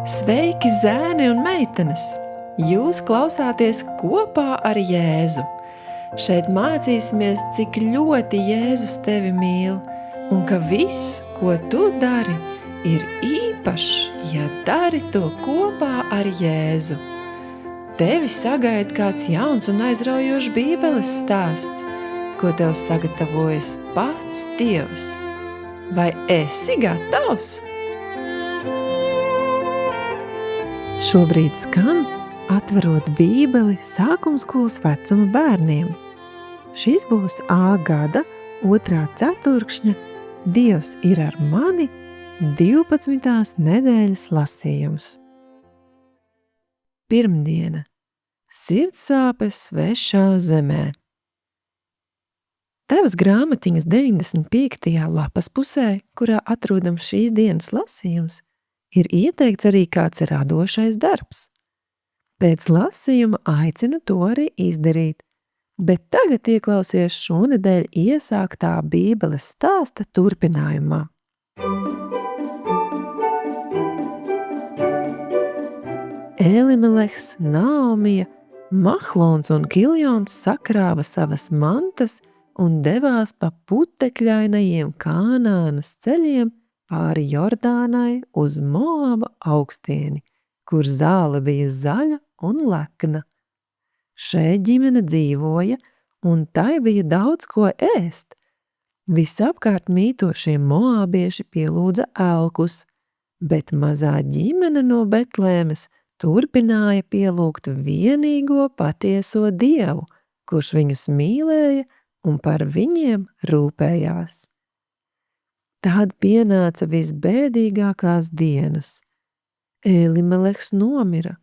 Sveiki, zēni un meitenes! Jūs klausāties kopā ar Jēzu. Šeit mācīsimies, cik ļoti Jēzus tevi mīl un ka viss, ko tu dari, ir īpašs, ja dari to kopā ar Jēzu. Tevi sagaida kāds jauns un aizraujošs Bībeles stāsts, ko tev sagatavojas pats Dievs. Vai esi gatavs? Šobrīd skan atverot Bībeli sākumskolas vecuma bērniem. Šis būs A gada 2. ceturkšņa Dievs ir ar mani 12. nedēļas lasījums. Pirmdiena. Sirdsāpes svešā zemē. Tavas grāmatiņas 95. lapas pusē, kurā atrodams šīs dienas lasījums, ir ieteikts arī kāds radošais darbs. Pēc lasījuma aicinu to arī izdarīt, bet tagad ieklausies šonedēļ iesāktā Bībeles stāsta turpinājumā. Elimelehs, Naomija, Mahlons un Kiljons sakrāva savas mantas un devās pa putekļainajiem Kānānas ceļiem pāri Jordānai uz Moaba augstieni, kur zāle bija zaļa un lekna. Šeit ģimene dzīvoja, un tai bija daudz ko ēst. Visapkārt mītošie moābieši pielūdza elkus, bet mazā ģimene no Betlēmes turpināja pielūgt vienīgo patieso Dievu, kurš viņus mīlēja un par viņiem rūpējās. Tad pienāca visbēdīgākās dienas. Elimelehs nomira.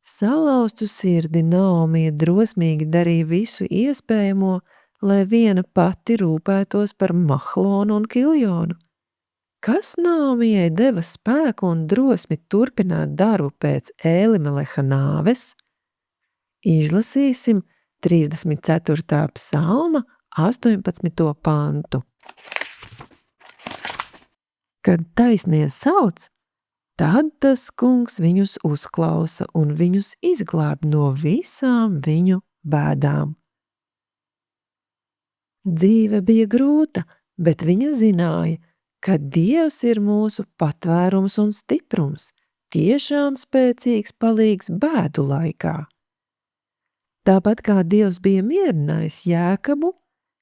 Salauztu sirdi Naomija drosmīgi darīja visu iespējamo, lai viena pati rūpētos par Mahlonu un Kiljonu. Kas Naomijai deva spēku un drosmi turpināt darbu pēc Elimeleha nāves? Izlasīsim 34. psalma 18. pantu. Kad taisnie sauc, tad tas kungs viņus uzklausa un viņus izglāb no visām viņu bēdām. Dzīve bija grūta, bet viņa zināja, ka Dievs ir mūsu patvērums un stiprums, tiešām spēcīgs palīgs bēdu laikā. Tāpat kā Dievs bija mierinājis Jēkabu,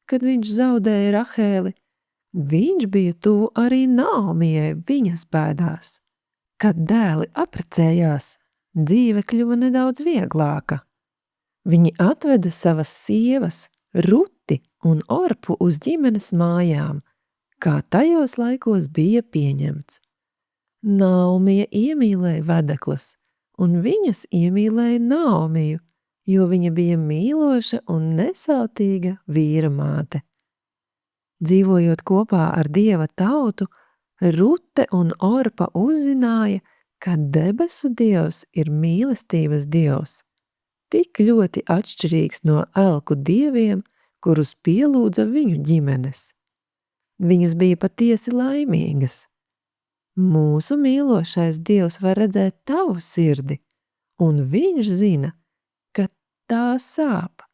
kad viņš zaudēja Rahēli, viņš bija tuvu arī Naomijai viņas bēdās. Kad dēli apprecējās, dzīve kļuva nedaudz vieglāka. Viņi atveda savas sievas, Ruti un Orpu uz ģimenes mājām, kā tajos laikos bija pieņemts. Naomija iemīlēja vedeklas, un viņas iemīlēja Naomiju, jo viņa bija mīloša un nesautīga vīra māte. Dzīvojot kopā ar Dieva tautu, Rute un Orpa uzzināja, ka debesu Dievs ir mīlestības Dievs, tik ļoti atšķirīgs no elku dieviem, kurus pielūdza viņu ģimenes. Viņas bija patiesi laimīgas. Mūsu mīlošais Dievs var redzēt tavu sirdi, un viņš zina, ka tā sāp.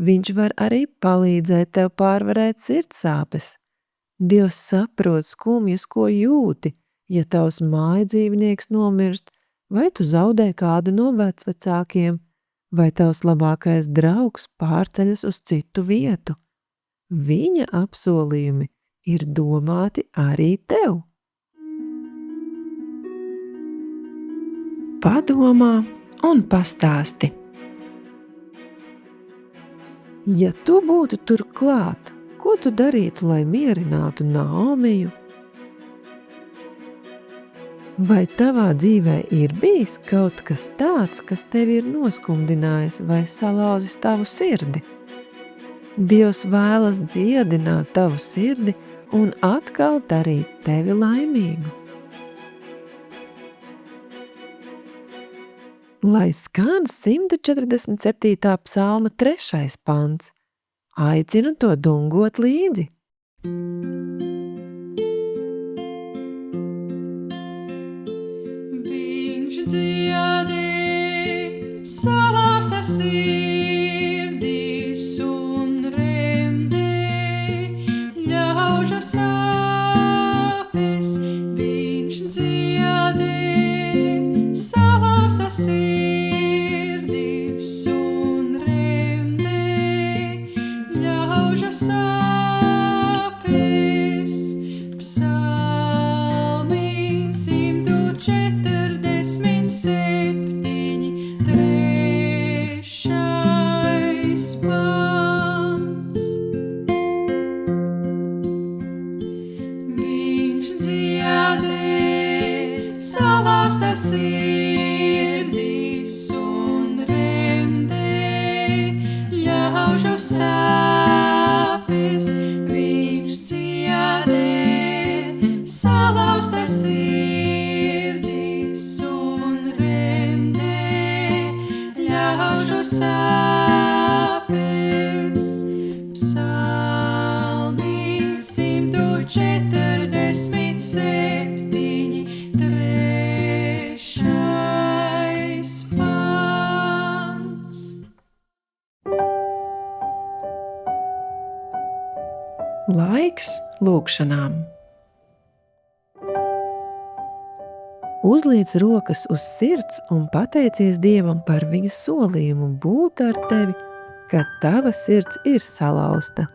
Viņš var arī palīdzēt tev pārvarēt sirdsāpes. Dievs saprot skumjas, ko jūti, ja tavs mājdzīvnieks nomirst, vai tu zaudē kādu no vecvecākiem, vai tavs labākais draugs pārceļas uz citu vietu. Viņa apsolījumi ir domāti arī tev. Padomā un pastāsti. Ja tu būtu tur klāt, ko tu darītu, lai mierinātu Naomiju? Vai tavā dzīvē ir bijis kaut kas tāds, kas tevi ir noskumdinājis vai salauzis tavu sirdi? Dievs vēlas dziedināt tavu sirdi un atkal darīt tevi laimīgu. Lai skan 147. psalma 3. pants, aicinu to dungot līdzi. sāpes, viņš dziedē salauztas sirdis un remdē ļaužu sāpes. Psalmi 147, 3. pants. Viņš dziedē salauztas sirdis un remdē ļaužu sāpes. Viņš dziedē salauztas sirdis un remdē ļaužu sāpes. Psalmi 147, 3. pants. Laiks lūgšanām. Uzliec rokas uz sirds un pateicies Dievam par viņa solījumu būt ar tevi, kad tava sirds ir salauzta.